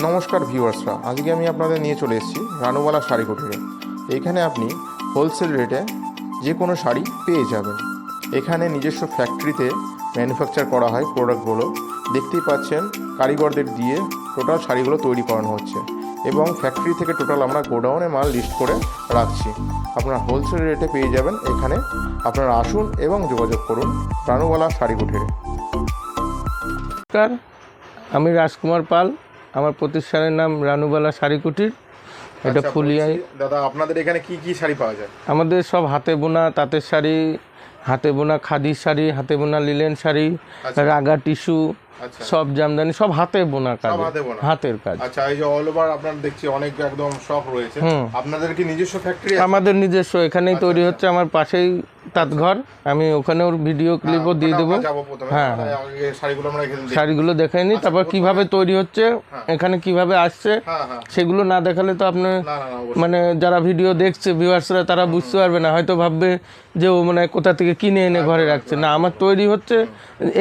নমস্কার ভিউয়ার্সরা, আজকে আমি আপনাদের নিয়ে চলে এসেছি রানুবালা শাড়ি কুটিরে। এইখানে আপনি হোলসেল রেটে যে কোনো শাড়ি পেয়ে যাবেন। এখানে নিজস্ব ফ্যাক্টরিতে ম্যানুফ্যাকচার করা হয় প্রোডাক্টগুলো। দেখতেই পাচ্ছেন কারিগরদের দিয়ে টোটাল শাড়িগুলো তৈরি করানো হচ্ছে এবং ফ্যাক্টরি থেকে টোটাল আমরা গোডাউনে মাল লিস্ট করে রাখছি। আপনারা হোলসেল রেটে পেয়ে যাবেন এখানে। আপনারা আসুন এবং যোগাযোগ করুন রানুবালা শাড়ি কুটিরে। নমস্কার, আমি রাজকুমার পাল। আমার প্রতিষ্ঠানের নাম রানুবালা শাড়ি কুটির। এটা ফুলিয়ায়। দাদা, আপনাদের এখানে কি কি শাড়ি পাওয়া যায়? আমাদের সব হাতে বোনা তাঁতের শাড়ি, হাতে বোনা খাদির শাড়ি, হাতে বোনা লিলেন শাড়ি, রাগা টিস্যু, সব জামদানি, সব হাতে বোনা কাজ, হাতের কাজ। আচ্ছা, এই যে অল ওভার আপনারা দেখছি অনেক একদম শপ রয়েছে। আপনাদের কি নিজস্ব ফ্যাক্টরি? আমাদের নিজস্ব, এখানেই তৈরি হচ্ছে। আমার পাশেই তাঁত ঘর, আমি ওখানেও ভিডিও ক্লিপও দিয়ে দেবো। হ্যাঁ, শাড়িগুলো দেখাই নি, তারপর কিভাবে তৈরি হচ্ছে, এখানে কিভাবে আসছে, সেগুলো না দেখালে তো আপনার মানে যারা ভিডিও দেখছে ভিউয়ার্সরা তারা বুঝতে পারবে না। হয়তো ভাববে যে ও মানে কোথা থেকে কিনে এনে ঘরে রাখছে। না, আমার তৈরি হচ্ছে।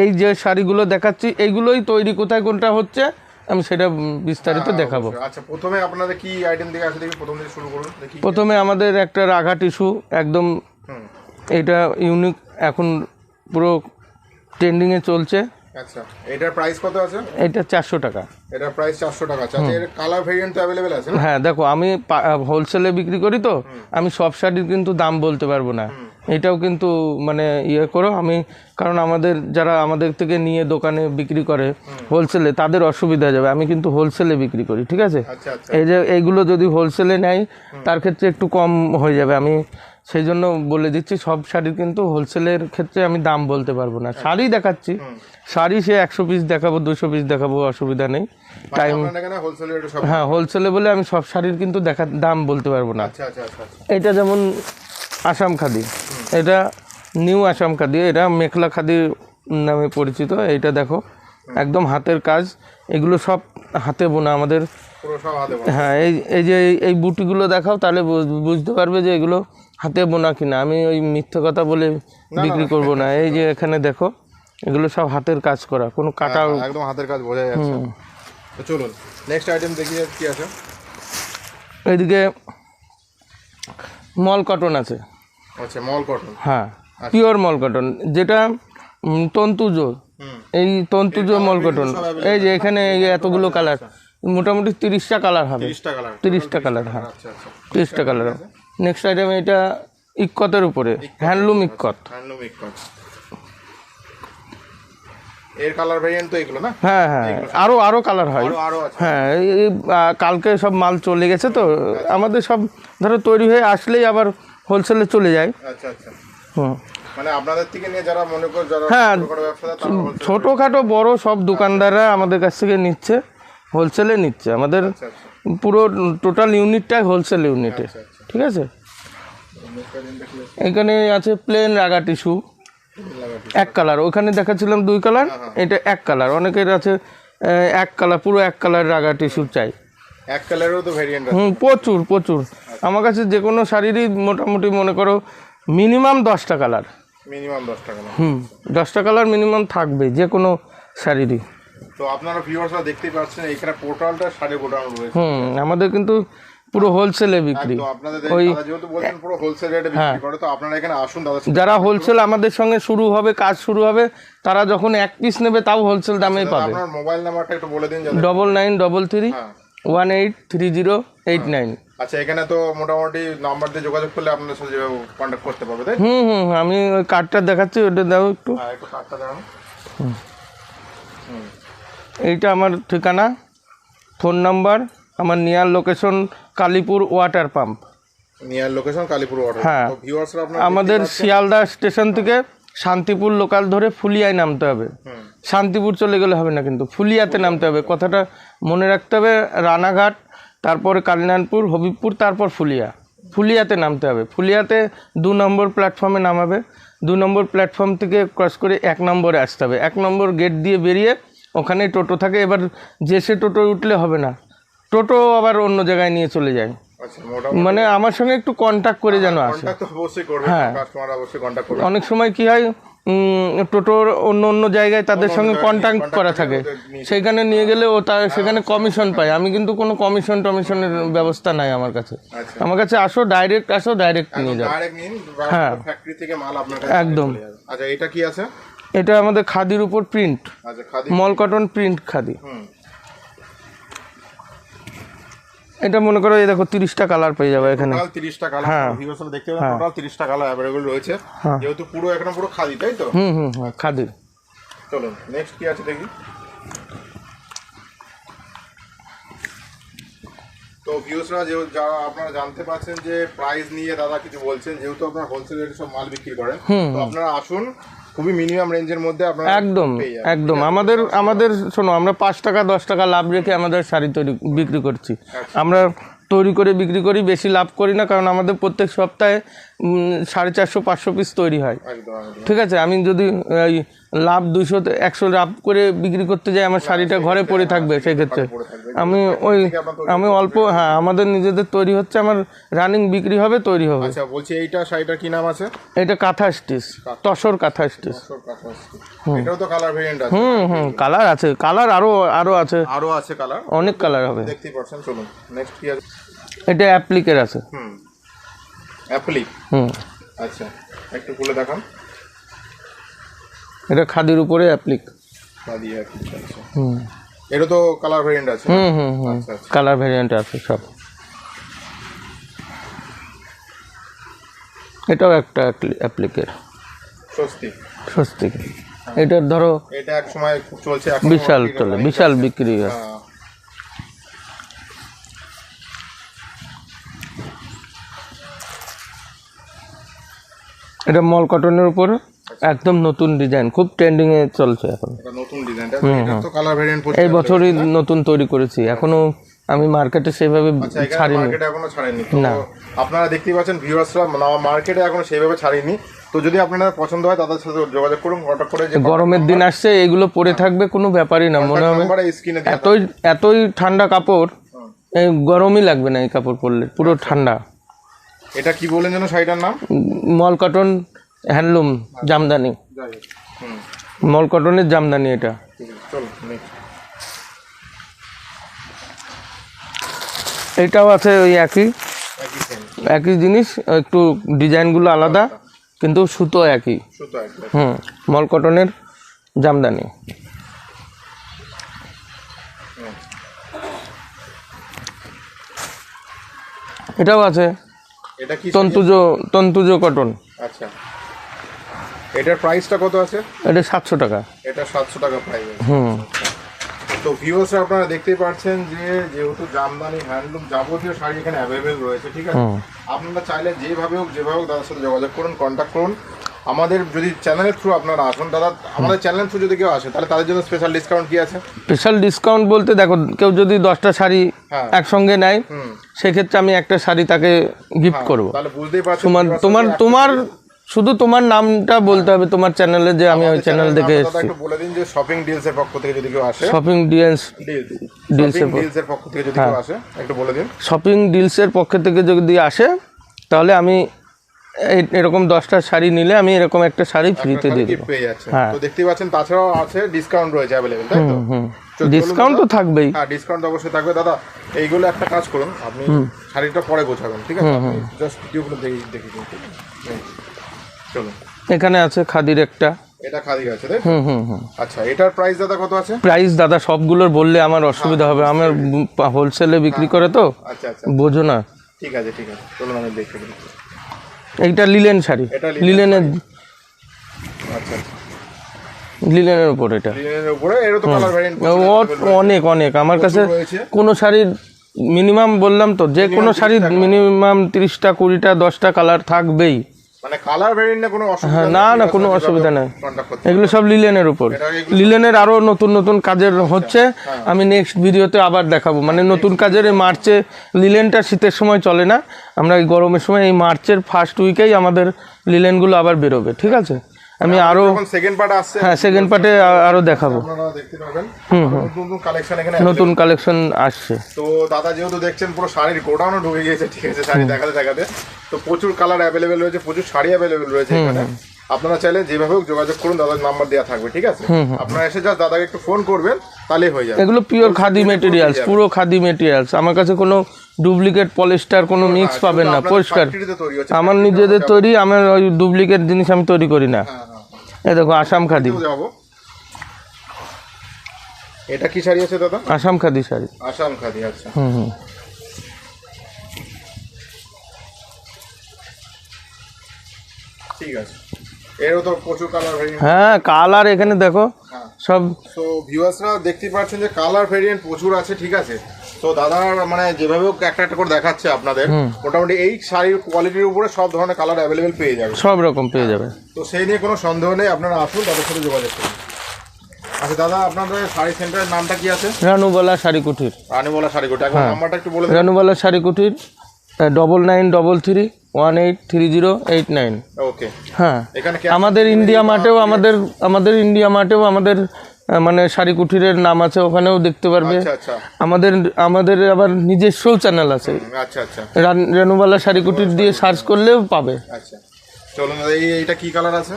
এই যে শাড়িগুলো দেখাচ্ছি এইগুলোই তৈরি, কোথায় কোনটা হচ্ছে আমি সেটা বিস্তারিত দেখাবো। আচ্ছা, প্রথমে আপনাদের কি আইটেম থেকে আসে দেখি, প্রথম থেকে শুরু করুন। প্রথমে আমাদের একটা রাগা টিস্যু, একদম এটা ইউনিক, এখন পুরো ট্রেন্ডিংয়ে চলছে। আচ্ছা, এটার প্রাইস কত আছে? এটা 400 টাকা। এটার প্রাইস 400 টাকা। আচ্ছা, এর কালার ভেরিয়েন্ট তো অ্যাভেলেবেল আছে? হ্যাঁ, দেখো আমি হোলসেলে বিক্রি করি, তো আমি সব শাড়ির কিন্তু দাম বলতে পারবো না। এটাও কিন্তু মানে ইয়ে করো আমি, কারণ আমাদের যারা আমাদের থেকে নিয়ে দোকানে বিক্রি করে হোলসেলে তাদের অসুবিধা হয়ে যাবে। আমি কিন্তু হোলসেলে বিক্রি করি, ঠিক আছে? এই যে এইগুলো যদি হোলসেলে নেয় তার ক্ষেত্রে একটু কম হয়ে যাবে। আমি সেই জন্য বলে দিচ্ছি, সব শাড়ির কিন্তু হোলসেলের ক্ষেত্রে আমি দাম বলতে পারবো না। শাড়ি দেখাচ্ছি, শাড়ি সে 100 পিস দেখাবো, 200 পিস দেখাবো, অসুবিধা নেই। টাইম, হ্যাঁ, হোলসেলে বলে আমি সব শাড়ির কিন্তু দাম বলতে পারবো না। এটা যেমন আসাম খাদি, এটা নিউ আসাম খাদি, এটা মেখলা খাদি নামে পরিচিত। এইটা দেখো একদম হাতের কাজ, এগুলো সব হাতে বোনা আমাদের। হ্যাঁ, এই যে এই বুটিগুলো দেখাও, তাহলে বুঝতে পারবে যে এগুলো হাতে বোনা কিনা। আমি ওই মিথ্যে কথা বলে বিক্রি করব না। এই যে এখানে দেখো, এগুলো সব হাতের কাজ করা, কোনো কাটা, একদম হাতের কাজ বোঝা যাচ্ছে। তো চলুন নেক্সট আইটেম দেখি কি আছে। এইদিকে মল কটন আছে। আচ্ছা, মল কটন। হ্যাঁ, পিওর মল কটন, যেটা তন্তুজ। এই তন্তুজ মল কটন। এই যে এখানে এই এতগুলো কালার, মোটামুটি 30টা কালার হবে। 30টা কালার, হ্যাঁ, 30টা কালার। নেক্সট আইটেম এটা ইক্কতের উপরে, হ্যান্ডলুম ইক্কত। এর কালার ভেরিয়েন্ট তো এগুলো না? হ্যাঁ হ্যাঁ, আরো কালার হয়। হ্যাঁ, এই কালকে সব মাল চলে গেছে, তো আমাদের সব ধরো তৈরি হয়ে আসলেই আবার হোলসেলে চলে যায়। আচ্ছা আচ্ছা, মানে আপনাদের থেকে নিয়ে যারা মনে করে যারা হ্যাঁ, ছোটোখাটো বড় সব দোকানদাররা আমাদের কাছ থেকে নিচ্ছে, হোলসেলে নিচ্ছে। আমাদের পুরো টোটাল ইউনিটটাই হোলসেল ইউনিটে, ঠিক আছে? এখানে আছে প্লেন রাগা টিস্যু, এক কালার। ওখানে দেখাচ্ছিলাম 2 কালার, এটা 1 কালার। অনেকের আছে 1 কালার, পুরো 1 কালার রাগা টিস্যু চাই। 1 কালারেরও তো ভেরিয়েন্ট আছে? প্রচুর প্রচুর। আমার কাছে যে কোনো শাড়িরই মোটামুটি মনে করো মিনিমাম 10টা কালার। মিনিমাম 10টা কালার? 10টা কালার মিনিমাম থাকবে যে কোনো শাড়িরই। তো আপনারা ভিউয়ার্সরা দেখতেই পাচ্ছেন এখানে পোর্টালটা শাড়ি গোডাউন রয়েছে। আমাদের কিন্তু পুরো হোলসেলে বিক্রি। ওই যেহেতু বলছেন পুরো হোলসেল রেটে বিক্রি করে, তো আপনারা এখানে আসুন দাদা। যারা হোলসেল আমাদের সঙ্গে শুরু হবে, কাজ শুরু হবে, তারা যখন 1 পিস নেবে তাও হোলসেল দামেই পাবে। আপনার মোবাইল নাম্বারটা একটু বলে দিন। 9933 183089। আচ্ছা, এখানে তো মোটামুটি নাম্বার দিয়ে যোগাযোগ করলে আপনার সাথে কন্ট্যাক্ট করতে পারবে, তাই? আমি ওই কার্ডটা দেখাচ্ছি, ওটা দাও একটু। একটু কার্ডটা দেখান। এইটা আমার ঠিকানা, ফোন নাম্বার, আমার near location Kalipur water pump. Near location Kalipur water. হ্যাঁ, আমাদের শিয়ালদা স্টেশন থেকে শান্তিপুর লোকাল ধরে ফুলিয়ায় নামতে হবে। শান্তিপুর চলে গেলে হবে না, কিন্তু ফুলিয়াতে নামতে হবে। কথাটা মনে রাখতে হবে। রানাঘাট, তারপরে কালিনানপুর, হবিবপুর, তারপর ফুলিয়াতে নামতে হবে। ফুলিয়াতে 2 নম্বর প্ল্যাটফর্মে নামাবে। 2 নম্বর প্ল্যাটফর্ম থেকে ক্রস করে 1 নম্বরে আসতে হবে। 1 নম্বর গেট দিয়ে বেরিয়ে ওখানে টোটো থাকে। এবার যে সে টোটো উঠলে হবে না, টোটো আবার অন্য জায়গায় নিয়ে চলে যায়। মানে আমার সঙ্গে একটু কন্ট্যাক্ট করে যেন আসে। হ্যাঁ, অনেক সময় কি হয় টোটোর অন্য অন্য জায়গায় তাদের সঙ্গে কন্ট্যাক্ট করা থাকে, সেখানে নিয়ে গেলে ও তার সেখানে কমিশন পায়। আমি কিন্তু কোনো টমিশনের ব্যবস্থা নাই আমার কাছে। আমার কাছে আসো, ডাইরেক্ট নিয়ে যাও। হ্যাঁ, ফ্যাক্টরি থেকে মাল আপনার কাছে একদম। চলে যাবে। আচ্ছা, এটা কি আছে? এটা আমাদের খাদির উপর প্রিন্ট, আচ্ছা, খাদি মল কটন প্রিন্ট খাদি। হুম। এটা মনে করো এই দেখো 30টা কালার পেয়ে যাবে এখানে। টোটাল 30টা কালার। হ্যাঁ। ভিউয়ার্সরা দেখতে পাবেন টোটাল 30টা কালার अवेलेबल রয়েছে। যেহেতু পুরো এখন পুরো খাদি, তাই তো? খাদির। চলুন নেক্সট কি আছে দেখি। তো ভিউয়ার্সরা যারা আপনারা জানতে পারছেন যে প্রাইস নিয়ে দাদা কিছু বলছেন, যেহেতু আপনারা হোলসেল রেটে সব মাল বিক্রি করেন, তো আপনারা আসুন, খুবই মিনিমাম রেঞ্জের মধ্যে আপনারা একদম পেয়ে যাবেন। একদম। আমাদের শোনো, আমরা 5 টাকা 10 টাকা লাভ রেখে আমাদের শাড়ি বিক্রি করছি। আমরা তৈরি করে বিক্রি করি, বেশি লাভ করি না, কারণ আমাদের প্রত্যেক সপ্তাহে 450-500 পিস তৈরি হয়। একদম একদম। ঠিক আছে, আমি যদি এই লাভ 200-100 লাভ করে বিক্রি করতে যাই, আমার শাড়িটা ঘরে পড়ে থাকবে। সেক্ষেত্রে আমি অল্প, হ্যাঁ, আমাদের নিজেদের তৈরি হচ্ছে, আমার রানিং বিক্রি হবে, তৈরি হবে। আচ্ছা, বলছি এইটা শাড়িটার কি নাম আছে? এটা কাঁথা স্টিচ, তসর কাঁথা স্টিচ। এটাও তো কালার ভেরিয়েন্ট আছে? কালার আছে, কালার আরো আছে, আরো আছে কালার, অনেক কালার হবে। দেখতেই পাচ্ছেন। চলুন নেক্সট কি আছে। এটা অ্যাপ্লিকের আছে। অ্যাপ্লিক। আচ্ছা, একটু খুলে দেখান। এটা খাদির উপরে অ্যাপ্লিক। খাদি অ্যাপ্লিক। আচ্ছা, এটা তো কালার ভেরিয়েন্ট আছে? আচ্ছা আচ্ছা, কালার ভেরিয়েন্ট আছে সব। এটাও একটা অ্যাপ্লিকের। স্বস্তিক। এটার ধরো এটা এক সময় খুব চলছে, বিশাল চলে, বিশাল বিক্রি হয়। এটা মল কটনের উপর একদম নতুন ডিজাইন, খুব ট্রেন্ডিং এ চলছে এখন। এটা নতুন ডিজাইনটা, এটা তো কালার ভেরিয়েন্ট এই বছরই নতুন তৈরি করেছি, এখনো আমি মার্কেটে সেভাবে ছাড়িনি। মার্কেটে এখনো ছাড়েনি না, আপনারা দেখতেই পাচ্ছেন ভিউয়ার্সরা, মার্কেটে এখনো সেভাবে ছাড়িনি। তো যদি আপনাদের পছন্দ হয় তাদের সাথে যোগাযোগ করুন, কন্টাক্ট করে। যে গরমের দিন আসছে, এগুলো পরে থাকবে, কোনো ব্যাপারই না, মনে হবে এতই ঠান্ডা কাপড়, গরমই লাগবে না এই কাপড় পরলে, পুরো ঠান্ডা। এটা কি বলেন যেন শাড়িটার নাম? মল কটন হ্যান্ডলুম জামদানি, মল কটনের জামদানি এটা। এটাও আছে ওই একই জিনিস, একটু ডিজাইনগুলো আলাদা, কিন্তু সুতো একই। মল কটনের জামদানি। এটাও আছে তন্তুজ কটন। আচ্ছা, এটার প্রাইসটা কত আছে? এটা 700 টাকা। এটা 700 টাকা প্রাইস। তো ভিউয়ার্সরা আপনারা দেখতেই পাচ্ছেন যে যেহেতু জামদানি হ্যান্ডলুম যাবতীয় শাড়ি এখানে অ্যাভেলেবেল রয়েছে। ঠিক আছে, আপনারা চাইলে যেভাবে হোক দাদার সাথে যোগাযোগ করুন, কন্ট্যাক্ট করুন। আমাদের যদি চ্যানেলের থ্রু আপনারা আসুন, দাদা আমাদের চ্যানেলের থ্রু যদি কেউ আসে, তাহলে তাদের জন্য স্পেশাল ডিসকাউন্ট কি আছে? স্পেশাল ডিসকাউন্ট বলতে দেখো, কেউ যদি 10টা শাড়ি একসঙ্গে নেয়, সেক্ষেত্রে আমি একটা শাড়ি তাকে গিফট করবো। তাহলে বুঝতেই পারছো, তোমার শুধু তোমার নামটা বলতে হবে তোমার চ্যানেলে, যে আমি ওই চ্যানেল দেখে এসেছি। একটু বলে দিন যে শপিং ডিলসের পক্ষ থেকে যদি কেউ আসে। শপিং ডিলসের পক্ষ থেকে যদি কেউ আসে, একটু বলে দিন। শপিং ডিলসের পক্ষ থেকে যদি আসে, তাহলে আমি এরকম 10টা শাড়ি নিলে আমি এরকম একটা শাড়ি ফ্রিতে দিয়ে দেবো। হ্যাঁ, তো দেখতেই পাচ্ছেন, তাছাড়াও আছে ডিসকাউন্ট রয়েছে अवेलेबल, তাই তো? ডিসকাউন্ট তো থাকবেই। হ্যাঁ, ডিসকাউন্ট অবশ্যই থাকবে। দাদা এইগুলো একটা কাজ করুন, আপনি শাড়িটা পরে গোছাবেন, ঠিক আছে? আপনি জাস্ট ভিডিওগুলো দেখে দিন। চলুন, এখানে আছে খাদির একটা। এটা খাদির আছে, তাই? আচ্ছা, এটার প্রাইস দাদা কত আছে? প্রাইস দাদা সবগুলোর বললে আমার অসুবিধা হবে, আমার হোলসেলে বিক্রি করে তো। আচ্ছা আচ্ছা, বোঝো না। ঠিক আছে চলুন আমি দেখে দিই। এইটা লিলেন শাড়ি, লিলেনের। আচ্ছা, লিলেনের উপর এটা। লিলেনের উপরে এর তো কালার ভ্যারিয়েন্ট অনেক আমার কাছে। কোনো শাড়ির মিনিমাম বললাম তো, যে কোনো শাড়ির মিনিমাম 30টা 20টা 10টা কালার থাকবেই। মানে কালার ভ্যারিয়েন্ট না, কোনো অসুবিধা না, কোনো অসুবিধা নেই। এগুলো সব লিলেনের উপর। লিলেনের আরো নতুন কাজের হচ্ছে, আমি নেক্সট ভিডিওতে আবার দেখাবো। মানে নতুন কাজের মার্চে, লিলেনটা শীতের সময় চলে না, আমরা এই গরমের সময় এই মার্চের ফার্স্ট উইকেই আমাদের লিলেনগুলো আবার বেরোবে। ঠিক আছে, আমি আরো সেকেন্ড পার্ট আসছে, সেকেন্ড পার্টে আরো দেখাবো। আপনারা দেখতে পাবেন নতুন কালেকশন এখানে, নতুন কালেকশন আসছে। তো দাদা যেহেতু দেখছেন পুরো শাড়ির গোডাউনও ঢুকে গিয়েছে, ঠিক আছে, শাড়ি দেখাতে তো প্রচুর কালার অ্যাভেলেবেল রয়েছে, প্রচুর শাড়ি অ্যাভেলেবেল রয়েছে এখানে। আপনারা চাইলে যেভাবে হোক যোগাযোগ করুন, দাদার নাম্বার দেওয়া থাকবে, ঠিক আছে? আপনারা এসে জাস্ট দাদাকে একটু ফোন করবেন, তাহলেই হয়ে যাবে। এগুলো পিওর খাদি মেটেরিয়ালস, পুরো খাদি মেটেরিয়ালস। আমার কাছে কোনো ডুপ্লিকেট পলিস্টার কোনো মিক্স পাবেন না, পরিষ্কার। আমার নিজেদের তৈরি, আমার ওই ডুপ্লিকেট জিনিস আমি তৈরি করি না। এই দেখো আসাম খাদি। এটা কি শাড়ি আছে দাদা? আসাম খাদি শাড়ি। আসাম খাদি, আচ্ছা। ঠিক আছে। এরও তো প্রচুর কালার ভেরিয়েন্ট। হ্যাঁ, কালার এখানে দেখো সব। তো ভিউয়ার্সরা দেখতে পাচ্ছেন যে কালার ভেরিয়েন্ট প্রচুর আছে, ঠিক আছে? তো দাদা মানে যেভাবে হোক একটা একটা করে দেখাচ্ছে আপনাদের, মোটামুটি এই শাড়ির কোয়ালিটির উপরে সব ধরনের কালার অ্যাভেলেবেল পেয়ে যাবে, সব রকম পেয়ে যাবে। তো সেই নিয়ে কোনো সন্দেহ নেই, আপনারা আসুন, তাদের সাথে যোগাযোগ করুন। আচ্ছা দাদা, আপনাদের শাড়ি সেন্টারের নামটা কি আছে? রানুবালা শাড়ি কুটির। রানীবালা শাড়ি কুটির। এখন নাম্বারটা একটু বলে দিন। রানুবালা শাড়ি কুটির 9933183089। ওকে। হ্যাঁ, এখানে আমাদের ইন্ডিয়া মার্টেও আমাদের মানে শাড়ি কুটিরের নাম আছে, ওখানেও দেখতে পারবে। আচ্ছা আচ্ছা আমাদের আবার নিজস্ব চ্যানেল আছে। আচ্ছা আচ্ছা। রানুবালা শাড়ি কুটির দিয়ে সার্চ করলেও পাবে। আচ্ছা চলুন দাদা, এইটা কি কালার আছে?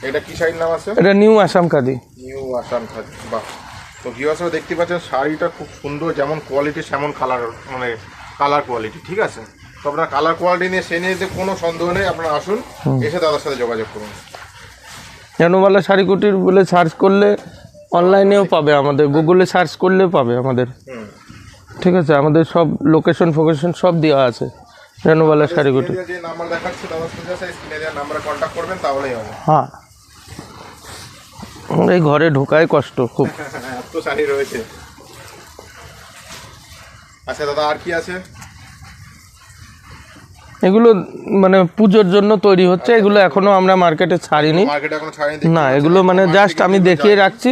এটা কি শাড়ির নাম আছে? এটা নিউ আসাম খাদি। নিউ আসাম খাদি, বাহ। তো ভিউয়ার্সরা দেখতে পাচ্ছেন শাড়িটা খুব সুন্দর, যেমন কোয়ালিটি সেমন কালার, মানে কালার কোয়ালিটি, ঠিক আছে? তো আপনার কালার কোয়ালিটি নিয়ে সে নিয়ে যে কোনো সন্দেহ নেই, আপনারা আসুন, এসে দাদার সাথে যোগাযোগ করুন। রানুবালা শাড়ি কুটির বলে সার্চ করলে অনলাইনেও পাবে, আমাদের গুগলে সার্চ করলেও পাবে আমাদের, ঠিক আছে? আমাদের সব লোকেশন ফোকেশন সব দেওয়া আছে রানুবালা শাড়ি কুটির। যে নাম্বার দেখাচ্ছে দাদার সাথে স্ক্রিনে দেওয়া নাম্বারে কন্ট্যাক্ট করবেন, তাহলেই হবে। হ্যাঁ, এই ঘরে ঢোকায় কষ্ট খুব। এত শাড়ি রয়েছে। আচ্ছা দাদা, আর কি আছে? এগুলো মানে পুজোর জন্য তৈরি হচ্ছে, এগুলো এখনো আমরা মার্কেটে ছাড়িনি। মার্কেটে এখনো ছাড়িনি না, এগুলো মানে জাস্ট আমি দেখিয়ে রাখছি।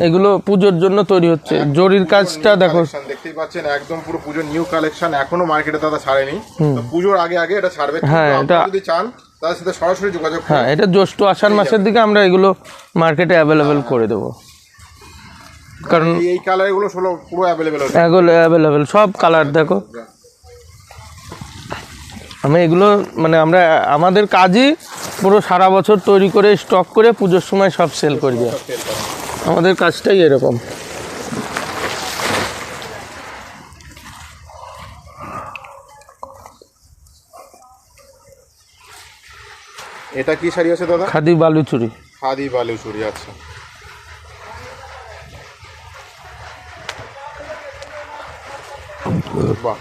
এগুলো পুজোর জন্য তৈরি হচ্ছে। জরির কাজটা দেখো, দেখতেই পাচ্ছেন, একদম পুরো পুজোর নিউ কালেকশন, এখনো মার্কেটে দাদা ছাড়েনি। তো পুজোর আগে আগে এটা ছাড়বে। হ্যাঁ, এটা যদি চান তাদের সাথে সরাসরি যোগাযোগ করুন। হ্যাঁ, এটা জ্যৈষ্ঠ আষাঢ় মাসের দিকে আমরা এগুলো মার্কেটে অ্যাভেলেবেল করে দেবো, কারণ এই কালারগুলো পুরো অ্যাভেলেবেল হবে। এগুলো অ্যাভেলেবেল সব কালার দেখো। আমি এগুলো মানে আমাদের কাজই পুরো সারা বছর তৈরি করে স্টক করে পুজোর সময় সব সেল করে দেওয়া। আমাদের কাজটাই এরকম। এটা কি শাড়ি আছে দাদা? খাদি বালুচুরি। খাদি বালুচুরি, আচ্ছা। বাহ,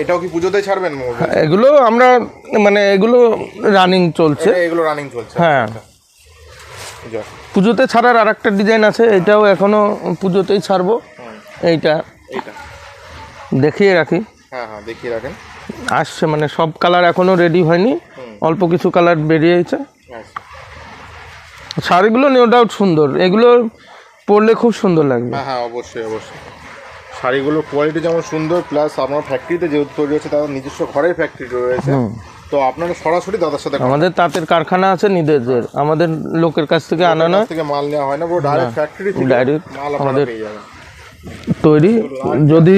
এটাও কি পুজোতে ছাড়বেন? এগুলো আমরা মানে এগুলো রানিং চলছে। এগুলো রানিং চলছে, হ্যাঁ। পুজোতে ছাড়ার আর একটা ডিজাইন আছে, এটাও এখনো পুজোতেই ছাড়বো। এইটা দেখিয়ে রাখি। হ্যাঁ হ্যাঁ, দেখিয়ে রাখেন। আসছে মানে সব কালার এখনো রেডি হয়নি, অল্প কিছু কালার বেরিয়েছে। শাড়িগুলো নো ডাউট সুন্দর, এগুলো পরলে খুব সুন্দর লাগবে। হ্যাঁ হ্যাঁ, অবশ্যই অবশ্যই। শাড়িগুলোর কোয়ালিটি যেমন সুন্দর, প্লাস আপনার ফ্যাক্টরিতে যেহেতু তৈরি হচ্ছে, তাদের নিজস্ব ঘরের ফ্যাক্টরি রয়েছে, তো আপনারা সরাসরি দাদার সাথে, আমাদের তাঁতের কারখানা আছে নিজেদের, আমাদের লোকের কাছ থেকে আনা না, থেকে মাল নেওয়া হয় না, পুরো ডাইরেক্ট ফ্যাক্টরি থেকে ডাইরেক্ট মাল আমাদের পেয়ে যাবেন তৈরি। যদি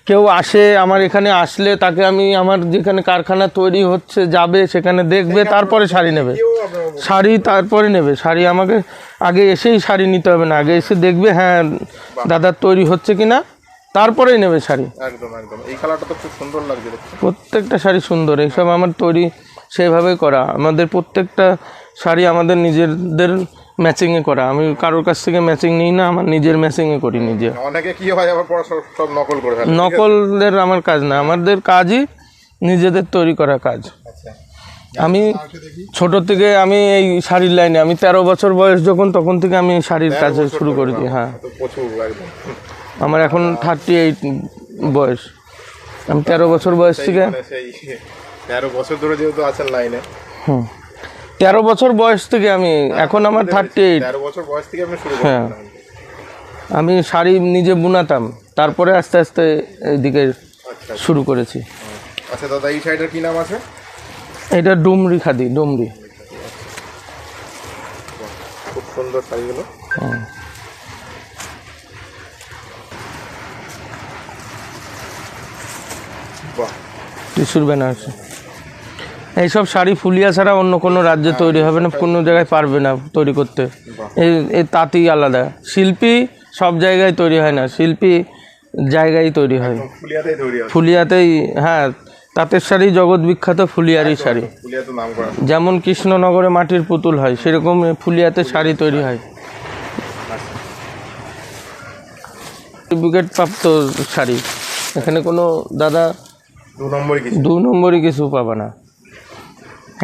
কেউ আসে আমার এখানে, আসলে তাকে আমি আমার যেখানে কারখানা তৈরি হচ্ছে যাবে সেখানে দেখবে, তারপরে শাড়ি নেবে। শাড়ি তারপরে নেবে শাড়ি, আমাকে আগে এসেই শাড়ি নিতে হবে না, আগে এসে দেখবে হ্যাঁ দাদার তৈরি হচ্ছে কিনা, তারপরেই নেবে শাড়ি। একদম একদম। এই কালারটা তো খুব সুন্দর লাগছে দেখতে। প্রত্যেকটা শাড়ি সুন্দর, এইসব আমার তৈরি সেইভাবেই করা। আমাদের প্রত্যেকটা শাড়ি আমাদের নিজেদের ম্যাচিংয়ে করা। আমি কারোর কাছ থেকে ম্যাচিং নিই না, আমার নিজের ম্যাচিংয়ে করি নিজে। অনেকে কি হয় আবার পরে সব নকল করে ফেলে। নকলদের আমার কাজ না, আমাদের কাজই নিজেদের তৈরি করা কাজ। আমি ছোট থেকে আমি এই শাড়ির লাইনে, আমি 13 বছর বয়স যখন, তখন থেকে আমি শাড়ির কাজ শুরু করেছি। হ্যাঁ, আমার এখন 38 বয়স, আমি 13 বছর বয়স থেকে। 13 বছর ধরে যেহেতু আছেন লাইনে। 13 বছর বয়স থেকে আমি, এখন আমার 38। 13 বছর বয়স থেকে আপনি শুরু হ্যাঁ, আমি শাড়ি নিজে বুনাতাম, তারপরে আস্তে আস্তে এইদিকে শুরু করেছি। আচ্ছা দাদা, এই শাড়িটার কি নাম আছে? এটা ডুমরি খাদি, ডুমরি। খুব সুন্দর শাড়িগুলো। বাহ, টিসুর বেনারসি। এইসব শাড়ি ফুলিয়া ছাড়া অন্য কোনো রাজ্যে তৈরি হবে না, কোনো জায়গায় পারবে না তৈরি করতে। এই তাঁতই আলাদা, শিল্পী সব জায়গায় তৈরি হয় না, শিল্পী জায়গায় তৈরি হয়। ফুলিয়াতেই তৈরি হয়। ফুলিয়াতেই, হ্যাঁ, তাঁতের শাড়ি জগৎ বিখ্যাত, ফুলিয়ারই শাড়ি। ফুলিয়াতে নাম করা। যেমন কৃষ্ণনগরে মাটির পুতুল হয়, সেরকম ফুলিয়াতে শাড়ি তৈরি হয়। সার্টিফিকেট প্রাপ্ত শাড়ি, এখানে কোনো দাদা 2 নম্বরই কিছু পাবে না,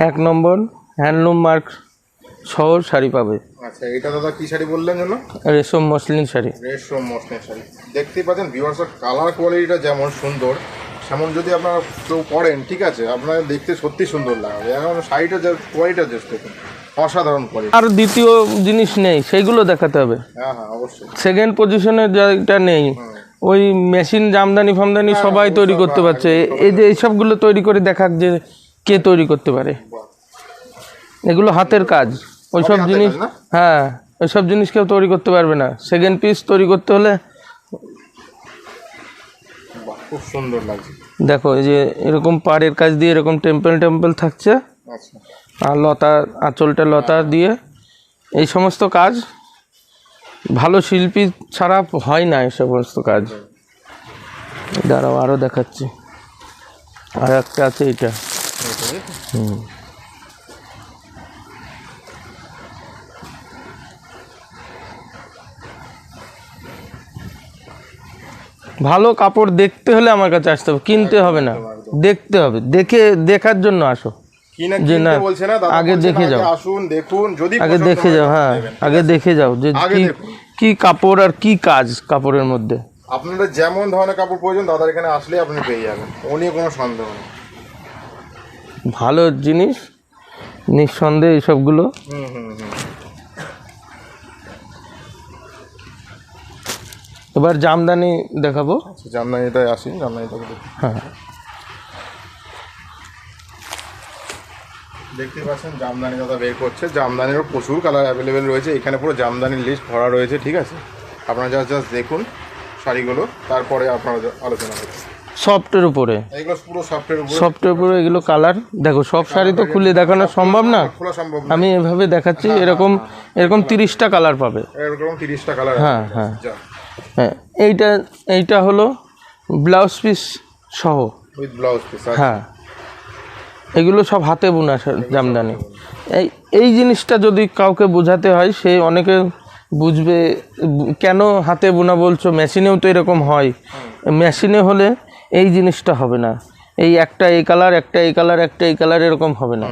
1 নম্বর হ্যান্ডলুম মার্ক সহ শাড়ি পাবে। আচ্ছা, এটা দাদা কি শাড়ি বললেন যেন? রেশম মসলিন শাড়ি। রেশম মসলিন শাড়ি। দেখতেই পাচ্ছেন ভিউয়ার্স, কালার কোয়ালিটিটা যেমন সুন্দর, সেমন যদি আপনারা কেউ পরেন, ঠিক আছে, আপনার দেখতে সত্যি সুন্দর লাগবে। এখন শাড়িটা যে কোয়ালিটিটা জাস্ট দেখুন, অসাধারণ কোয়ালিটি। আর দ্বিতীয় জিনিস নেই, সেইগুলো দেখাতে হবে। হ্যাঁ হ্যাঁ, অবশ্যই। সেকেন্ড পজিশনে যেটা নেই, ওই মেশিন জামদানি ফামদানি সবাই তৈরি করতে পারছে। এই যে এইসবগুলো তৈরি করে দেখাক যে কে তৈরি করতে পারে। এগুলো হাতের কাজ, ওইসব জিনিস, হ্যাঁ, ওইসব জিনিস কেউ তৈরি করতে পারবে না। সেকেন্ড পিস তৈরি করতে হলে খুব সুন্দর লাগছে। দেখো, এই যে এরকম পাড়ের কাজ দিয়ে এরকম টেম্পল থাকছে, আচ্ছা, আর লতা, আঁচলটা লতা দিয়ে, এই সমস্ত কাজ ভালো শিল্পী ছাড়া হয় না, এই সমস্ত কাজ। দাঁড়াও, আরও দেখাচ্ছি। আর একটা আছে এইটা। ভালো কাপড় দেখতে হলে আমার কাছে আসতে হবে, কিনতে হবে না, দেখতে হবে। দেখার জন্য আসো, যে না, আগে দেখে যাও, আসুন দেখুন, যদি আগে দেখে যাও। হ্যাঁ, আগে দেখে যাও যে কি কাপড় আর কি কাজ কাপড়ের মধ্যে। আপনাদের যেমন ধরনের কাপড় প্রয়োজন দাদার এখানে আসলে আপনি পেয়ে যাবেন, ও নিয়ে কোনো সন্দেহ নেই। ভালো জিনিস নিঃসন্দেহে এইসবগুলো। এবার জামদানি দেখাবো। জামদানিটাই আসি, জামদানিটাকে দেখি। হ্যাঁ, দেখতে পাচ্ছেন জামদানি দাদা বের করছে। জামদানিরও প্রচুর কালার অ্যাভেলেবেল রয়েছে এখানে, পুরো জামদানির লিস্ট ভরা রয়েছে, ঠিক আছে। আপনারা জাস্ট দেখুন শাড়িগুলো, তারপরে আপনারা আলোচনা করুন। সফটের উপরে, এগুলো পুরো সফটের উপরে এগুলো কালার দেখো। সব শাড়ি তো খুলে দেখানো সম্ভব না, খোলা সম্ভব না। আমি এভাবে দেখাচ্ছি। এরকম 30টা কালার পাবে। এরকম 30টা কালার। হ্যাঁ হ্যাঁ হ্যাঁ, এইটা হলো ব্লাউজ পিস সহ, উইথ ব্লাউজ পিস। হ্যাঁ, এগুলো সব হাতে বোনা জামদানি। এই জিনিসটা যদি কাউকে বোঝাতে হয়, সে অনেকে বুঝবে কেন হাতে বোনা বলছো, মেশিনেও তো এরকম হয়। মেশিনে হলে এই জিনিসটা হবে না, এই একটা এই কালার, একটা এই কালার, একটা এই কালার, এরকম হবে না।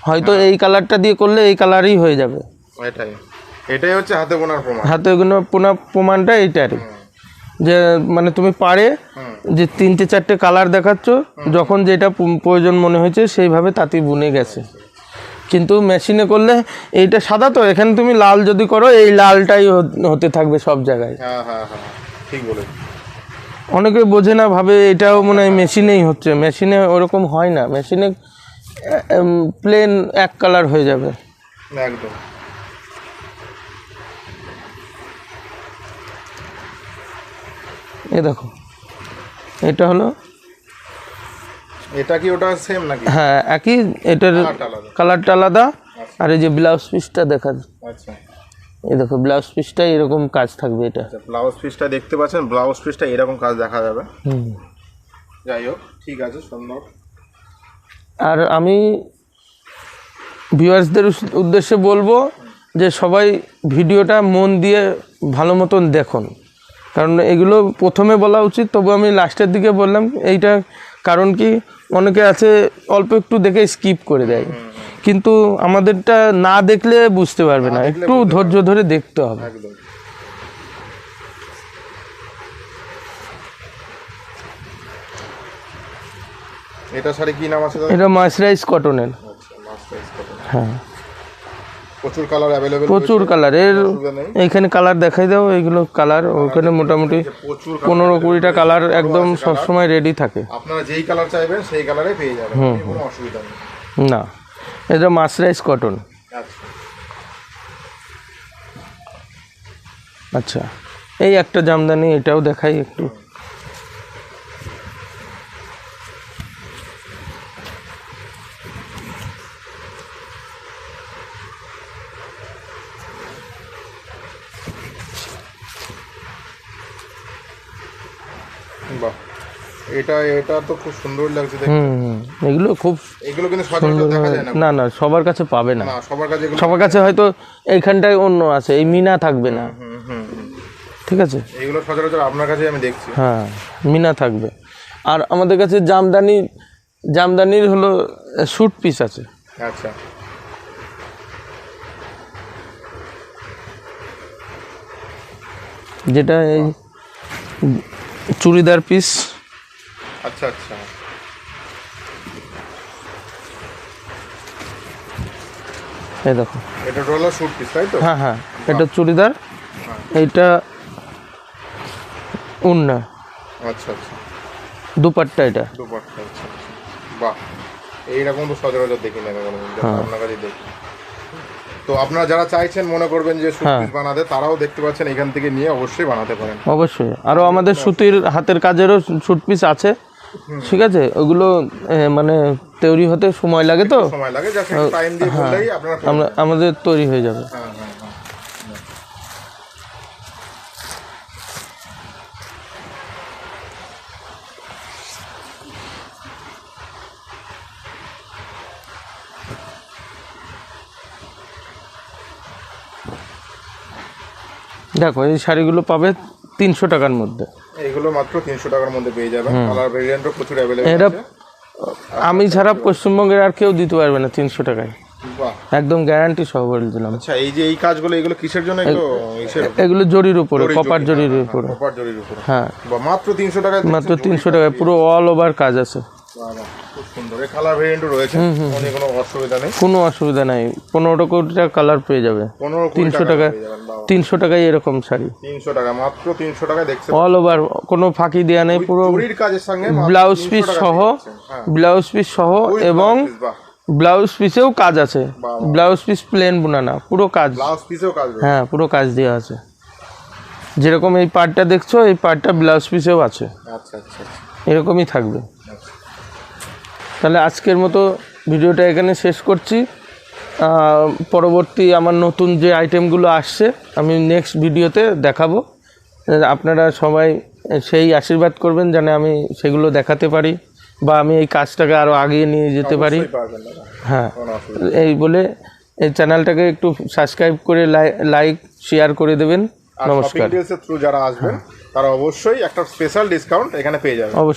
হয়তো এই কালারটা দিয়ে করলে এই কালারই হয়ে যাবে। এটাই হচ্ছে হাতে বোনার প্রমাণ। হাতে বোনা প্রমাণটা এইটারই, যে মানে তুমি পারে যে 3-4টে কালার দেখাচ্ছ, যখন যেটা প্রয়োজন মনে হয়েছে সেইভাবে তাঁতি বুনে গেছে। কিন্তু মেশিনে করলে এইটা সাদা, তো এখানে তুমি লাল যদি করো, এই লালটাই হতে থাকবে সব জায়গায়। হ্যাঁ হ্যাঁ হ্যাঁ, ঠিক বলে। অনেকে বোঝে না, ভাবে এটাও মনে হয় মেশিনেই হচ্ছে। মেশিনে ওরকম হয় না, মেশিনে প্লেন এক কালার হয়ে যাবে একদম। এ দেখো, এটা হলো, এটা কি ওটা সেম নাকি? হ্যাঁ, একই। এটার কালারটা আলাদা। আর এই যে ব্লাউজ পিসটা দেখা, আচ্ছা, এই দেখো ব্লাউজ পিসটা এরকম কাজ থাকবে। এটা ব্লাউজ পিসটা দেখতে পাচ্ছেন, ব্লাউজ পিসটা এরকম কাজ দেখা যাবে। যাই হোক, ঠিক আছে, সুন্দর। আর আমি ভিউয়ার্সদের উদ্দেশ্যে বলবো যে সবাই ভিডিওটা মন দিয়ে ভালো মতন দেখুন, কারণ এগুলো প্রথমে বলা উচিত, তবু আমি লাস্টের দিকে বললাম। এইটা কারণ কি, অনেকে আছে অল্প একটু দেখে স্কিপ করে দেয়, কিন্তু আমাদেরটা না দেখলে বুঝতে পারবে না, একটু ধৈর্য ধরে দেখতে হবে। এটা শাড়ি কি নাম আছে? এটা মার্সারাইজ কটনের। হ্যাঁ, প্রচুর কালার অ্যাভেলেবেল, প্রচুর কালার। এইখানে কালার দেখাই দাও, এইগুলো কালার। ওইখানে মোটামুটি 15-20টা কালার একদম সবসময় রেডি থাকে। আপনারা যেই কালার চাইবেন সেই কালারে পেয়ে যাবেন, কোনো অসুবিধা নেই। না, এটা মার্সারাইজ কটন। আচ্ছা, এই একটা জামদানি, এটাও দেখাই একটু। বাহ, এটা এটা তো খুব সুন্দর লাগছে দেখতে। এগুলো খুব এগুলো কিন্তু সচরাচর দেখা যায় না। না না, সবার কাছে পাবে না। না, সবার কাছে এগুলো সবার কাছে হয়তো এইখানটায় অন্য আছে, এই মিনা থাকবে না। ঠিক আছে, এগুলো সচরাচর আপনার কাছে আমি দেখছি। হ্যাঁ, মিনা থাকবে। আর আমাদের কাছে জামদানির হলো স্যুট পিস আছে। আচ্ছা, যেটা এই চুড়িদার পিস। আচ্ছা আচ্ছা, এই দেখো, এটা হলো স্যুট পিস, তাই তো? হ্যাঁ হ্যাঁ, এটা চুড়িদার, এইটা উন্না, আচ্ছা আচ্ছা, দুপাট্টা এটা। দুপাট্টা। আচ্ছা আচ্ছা, বাহ, এইরকম তো সচরাচর দেখি না কোনো, আপনার কাছে দেখি। তো আপনারা যারা চাইছেন, মনে করবেন যে স্যুট পিস বানাতে, তারাও দেখতে পাচ্ছেন এখান থেকে নিয়ে অবশ্যই বানাতে পারেন। অবশ্যই, আরও আমাদের সুতির হাতের কাজেরও স্যুট পিস আছে। ঠিক আছে, ওগুলো মানে তৈরি হতে সময় লাগে, তো সময় লাগে, জাস্ট একটু টাইম দিয়ে বললেই আপনারা আমাদের তৈরি হয়ে যাবে। হ্যাঁ হ্যাঁ হ্যাঁ। দেখো, এই শাড়িগুলো পাবে 300 টাকার মধ্যে। এইগুলো মাত্র 300 টাকার মধ্যে পেয়ে যাবেন। কালার ভেরিয়েন্টও প্রচুর অ্যাভেলেবল এটা আছে। আমি ছাড়া পশ্চিমবঙ্গের আর কেউ দিতে পারবে না 300 টাকায়, বাহ, একদম গ্যারান্টি সহ বলে দিলাম। আচ্ছা, এই যে এই কাজগুলো, এগুলো কিসের জন্য? এগুলো এগুলো জরির উপরে, কপার জরির উপরে। কপার জরির উপরে। হ্যাঁ, বাহ, মাত্র 300 টাকায়। মাত্র 300 টাকায় পুরো অল ওভার কাজ আছে। বাহ বাহ, খুব সুন্দর। এই কালার ভেরিয়েন্টও রয়েছে, কোনো অসুবিধা নেই। কোনো অসুবিধা নাই, 15 কোটি টাকা কালার পেয়ে যাবে 300 টাকায়। 300 টাকায় এরকম শাড়ি 300 টাকা, মাত্র 300 টাকায় দেখছেন। অল ওভার, কোনো ফাঁকি দেওয়া নেই, পুরো জরির কাজের সঙ্গে ব্লাউজ পিস সহ, ব্লাউজ পিস সহ, এবং ব্লাউজ পিসেও কাজ আছে। ব্লাউজ পিস প্লেন বোনা না, পুরো কাজ। ব্লাউজ পিসেও কাজ রয়েছে। হ্যাঁ, পুরো কাজ দেওয়া আছে। যেরকম এই পার্টটা দেখছো, এই পার্টটা ব্লাউজ পিসেও আছে। আচ্ছা আচ্ছা, এরকমই থাকবে। তাহলে আজকের মতো ভিডিওটা এখানে শেষ করছি। পরবর্তী আমার নতুন যে আইটেমগুলো আসছে, আমি নেক্সট ভিডিওতে দেখাবো। আপনারা সবাই সেই আশীর্বাদ করবেন যেন আমি সেগুলো দেখাতে পারি, বা আমি এই কাজটাকে আরও আগিয়ে নিয়ে যেতে পারি। হ্যাঁ, এই বলে এই চ্যানেলটাকে একটু সাবস্ক্রাইব করে লাইক শেয়ার করে দেবেন। নমস্কার। থ্রু যারা আসবেন, তারা অবশ্যই একটা স্পেশাল ডিসকাউন্ট এখানে পেয়ে যাবেন। অবশ্যই।